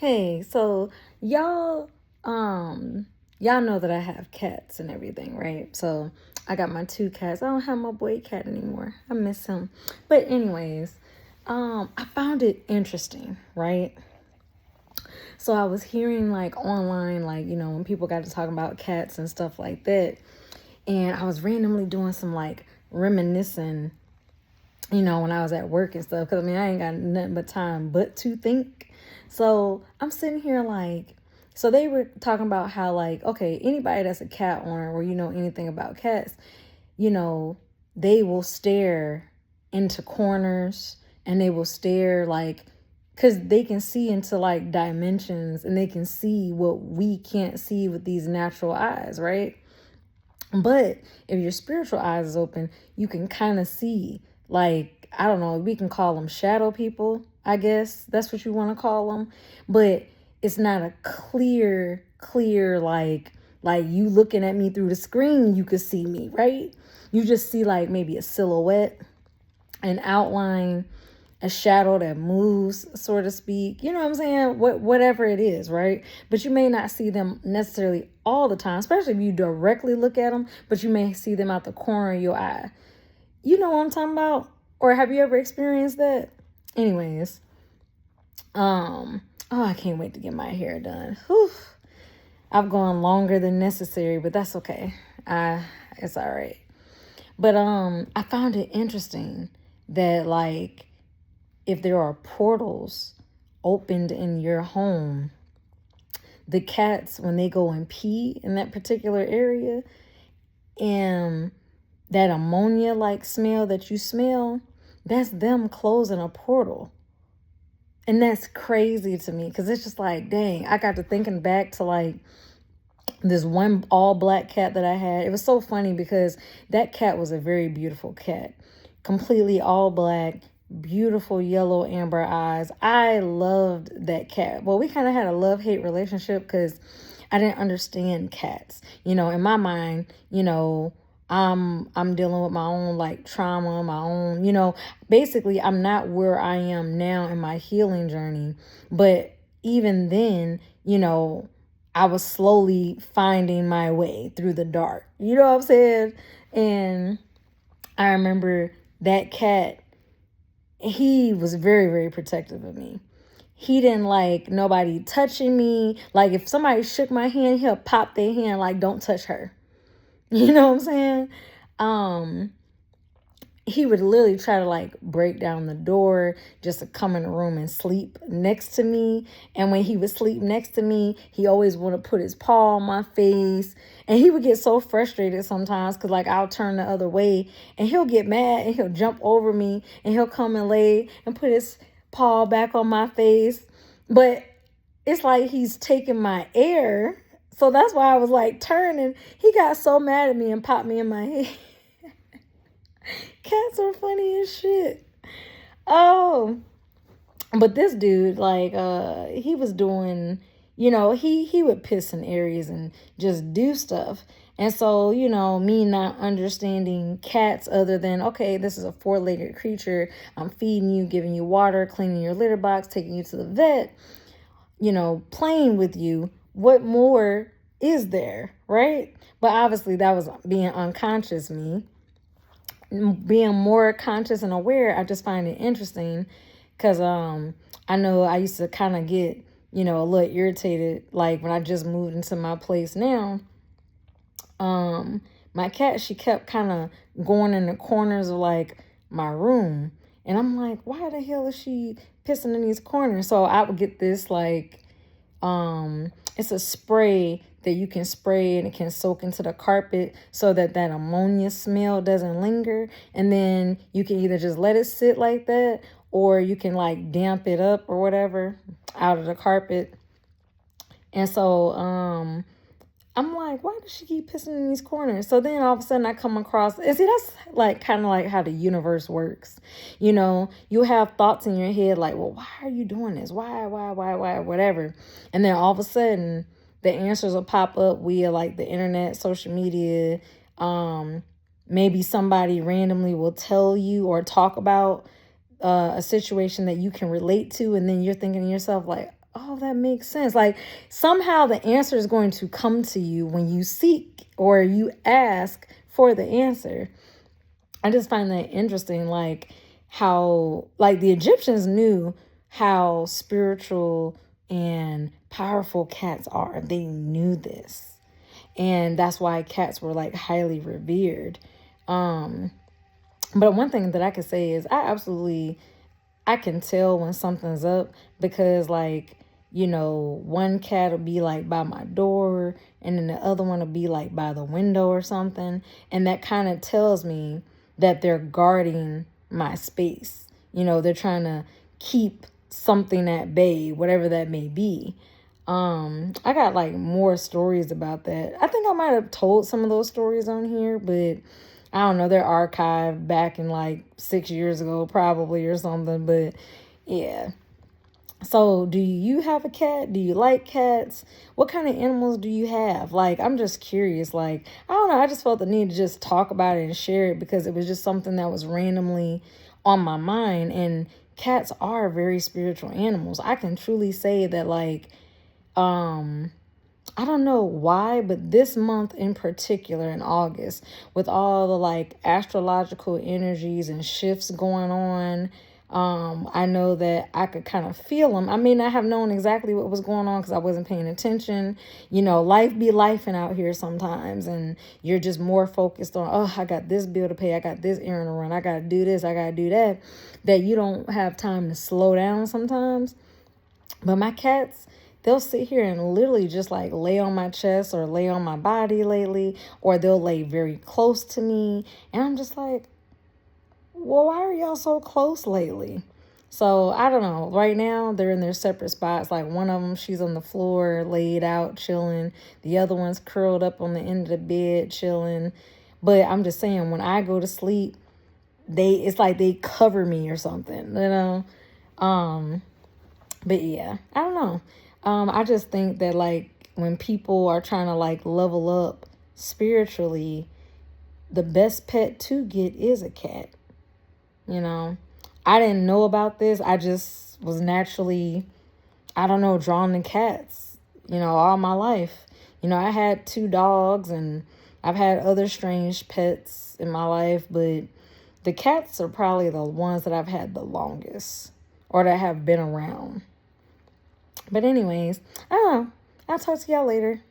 Hey, so y'all, y'all know that I have cats and everything, right? So I got my two cats. I don't have my boy cat anymore. I miss him. But anyways, I found it interesting, right? So I was hearing like online, like, when people got to talking about cats and stuff like that. And I was randomly doing some like reminiscing, when I was at work and stuff. Cause I mean, I ain't got nothing but time but to think. So I'm sitting here like, so they were talking about how like, okay, anybody that's a cat owner or you know anything about cats, you know, they will stare into corners and they will stare like, because they can see into like dimensions and they can see what we can't see with these natural eyes, right? But if your spiritual eyes is open, you can kind of see, like, I don't know, we can call them shadow people, I guess. That's what you want to call them. But it's not a clear, like you looking at me through the screen, you could see me, right? You just see like maybe a silhouette, an outline, a shadow that moves, so to speak. You know what I'm saying? Whatever it is, right? But you may not see them necessarily all the time, especially if you directly look at them, but you may see them out the corner of your eye. You know what I'm talking about? Or have you ever experienced that? Anyways, oh, I can't wait to get my hair done. Whew. I've gone longer than necessary, but that's okay. It's all right. But I found it interesting that like if there are portals opened in your home, the cats, when they go and pee in that particular area, and that ammonia like smell that you smell, that's them closing a portal. And that's crazy to me because it's just like, dang, I got to thinking back to like this one all black cat that I had. It was so funny because that cat was a very beautiful cat, completely all black, beautiful yellow amber eyes. I loved that cat. Well, we kind of had a love-hate relationship because I didn't understand cats. In my mind, I'm dealing with my own like trauma, my own, basically I'm not where I am now in my healing journey. But even then, I was slowly finding my way through the dark. You know what I'm saying? And I remember that cat, he was very, very protective of me. He didn't like nobody touching me. Like if somebody shook my hand, he'll pop their hand like, don't touch her. You know what I'm saying? Um, he would literally try to like break down the door just to come in the room and sleep next to me. And when he would sleep next to me, he always want to put his paw on my face. And he would get so frustrated sometimes because like I'll turn the other way and he'll get mad and he'll jump over me and he'll come and lay and put his paw back on my face. But it's like he's taking my air. So that's why I was like turning. He got so mad at me and popped me in my head. Cats are funny as shit. Oh, but this dude, like, he was doing, he would piss in areas and just do stuff. And so, me not understanding cats other than, okay, this is a four-legged creature. I'm feeding you, giving you water, cleaning your litter box, taking you to the vet, playing with you. What more is there, right? But obviously that was being unconscious me. Being more conscious and aware, I just find it interesting because I know I used to kind of get, a little irritated like when I just moved into my place now. My cat, she kept kind of going in the corners of like my room. And I'm like, why the hell is she pissing in these corners? So I would get this like it's a spray that you can spray and it can soak into the carpet so that that ammonia smell doesn't linger. And then you can either just let it sit like that or you can like damp it up or whatever out of the carpet. And so I'm like, why does she keep pissing in these corners? So then all of a sudden I come across, and see, that's like kind of like how the universe works. You have thoughts in your head like, well, why are you doing this? Why, whatever. And then all of a sudden the answers will pop up via like the internet, social media. Maybe somebody randomly will tell you or talk about a situation that you can relate to. And then you're thinking to yourself like, oh, that makes sense. Like somehow the answer is going to come to you when you seek or you ask for the answer. I just find that interesting, like how, like the Egyptians knew how spiritual and powerful cats are. They knew this. And that's why cats were like highly revered. Um, but one thing that I could say is I can tell when something's up because like, one cat will be like by my door and then the other one will be like by the window or something. And that kind of tells me that they're guarding my space. They're trying to keep something at bay, whatever that may be. I got like more stories about that. I think I might have told some of those stories on here, but I don't know, they're archived back in like 6 years ago, probably, or something. But yeah. So, do you have a cat? Do you like cats? What kind of animals do you have? Like, I'm just curious. Like, I don't know. I just felt the need to just talk about it and share it because it was just something that was randomly on my mind. And cats are very spiritual animals. I can truly say that, like, I don't know why, but this month in particular, in August, with all the like astrological energies and shifts going on, I know that I could kind of feel them. I may not have known exactly what was going on because I wasn't paying attention. Life be lifing out here sometimes, and you're just more focused on, oh, I got this bill to pay, I got this errand to run, I got to do this, I got to do that you don't have time to slow down sometimes. But my cats, they'll sit here and literally just like lay on my chest or lay on my body lately, or they'll lay very close to me. And I'm just like, well, why are y'all so close lately? So I don't know. Right now, they're in their separate spots. Like one of them, she's on the floor, laid out, chilling. The other one's curled up on the end of the bed, chilling. But I'm just saying, when I go to sleep, it's like they cover me or something, But yeah, I don't know. I just think that like when people are trying to like level up spiritually, the best pet to get is a cat. I didn't know about this. I just was naturally, I don't know, drawn to cats, all my life. I had 2 dogs and I've had other strange pets in my life, but the cats are probably the ones that I've had the longest or that have been around. But anyways, I don't know. I'll talk to y'all later.